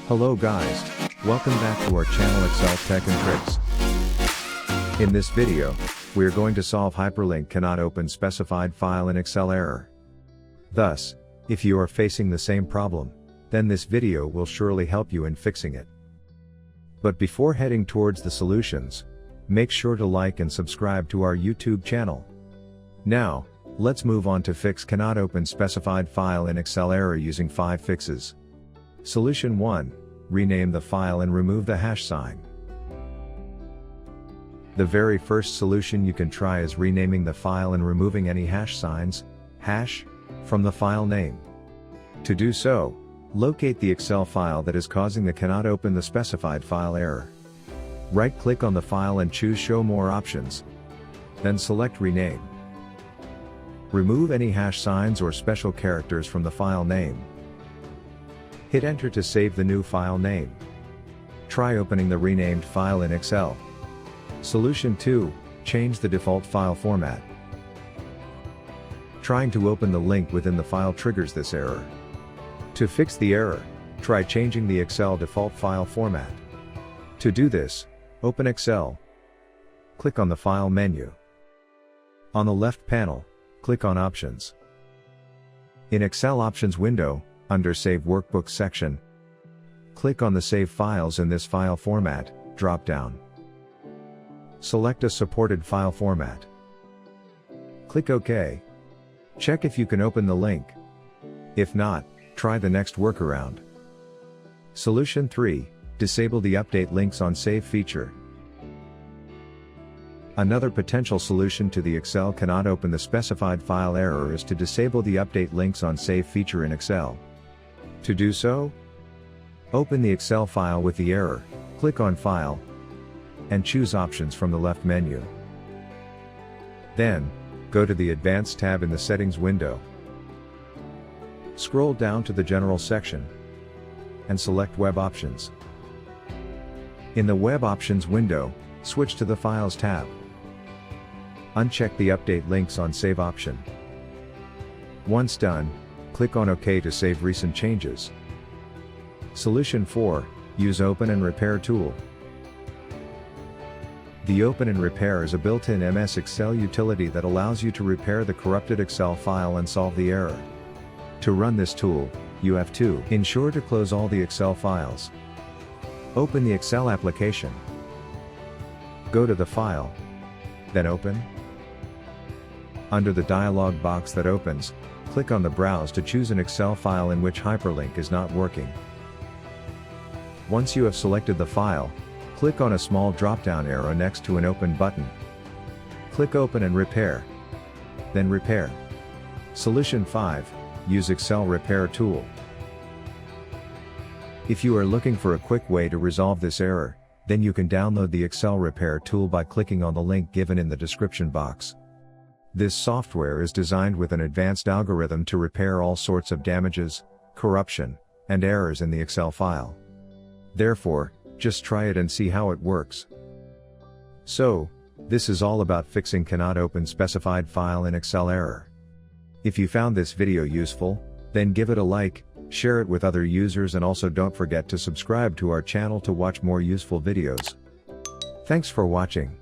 Hello guys, welcome back to our channel Excel Tech and Tricks. In this video, we are going to solve hyperlink cannot open specified file in Excel error. Thus, if you are facing the same problem, then this video will surely help you in fixing it. But before heading towards the solutions, make sure to like and subscribe to our YouTube channel. Now, let's move on to fix cannot open specified file in Excel error using 5 fixes. Solution 1. Rename the file and remove the hash sign. The very first solution you can try is renaming the file and removing any hash signs, hash, from the file name. To do so, locate the Excel file that is causing the cannot open the specified file error. Right-click on the file and choose Show More Options. Then select Rename. Remove any hash signs or special characters from the file name. Hit Enter to save the new file name. Try opening the renamed file in Excel. Solution 2. Change the default file format. Trying to open the link within the file triggers this error. To fix the error, try changing the Excel default file format. To do this, open Excel. Click on the File menu. On the left panel, click on Options. In Excel Options window, under Save Workbook section, click on the Save Files in this file format drop-down. Select a supported file format. Click OK. Check if you can open the link. If not, try the next workaround. Solution 3. Disable the Update Links on Save feature. Another potential solution to the Excel cannot open the specified file error is to disable the Update Links on Save feature in Excel. To do so, open the Excel file with the error, click on File, and choose Options from the left menu. Then, go to the Advanced tab in the Settings window. Scroll down to the General section, and select Web Options. In the Web Options window, switch to the Files tab. Uncheck the Update Links on Save option. Once done, click on OK to save recent changes. Solution 4. Use Open and Repair tool. The Open and Repair is a built-in MS Excel utility that allows you to repair the corrupted Excel file and solve the error. To run this tool, you have to ensure to close all the Excel files. Open the Excel application. Go to the File. Then Open. Under the dialog box that opens, click on the Browse to choose an Excel file in which hyperlink is not working. Once you have selected the file, click on a small drop-down arrow next to an Open button. Click Open and Repair. Then Repair. Solution 5. Use Excel Repair tool. If you are looking for a quick way to resolve this error, then you can download the Excel Repair tool by clicking on the link given in the description box. This software is designed with an advanced algorithm to repair all sorts of damages, corruption, and errors in the Excel file. Therefore, just try it and see how it works. So, this is all about fixing cannot open specified file in Excel error. If you found this video useful, then give it a like, share it with other users, and also don't forget to subscribe to our channel to watch more useful videos. Thanks for watching.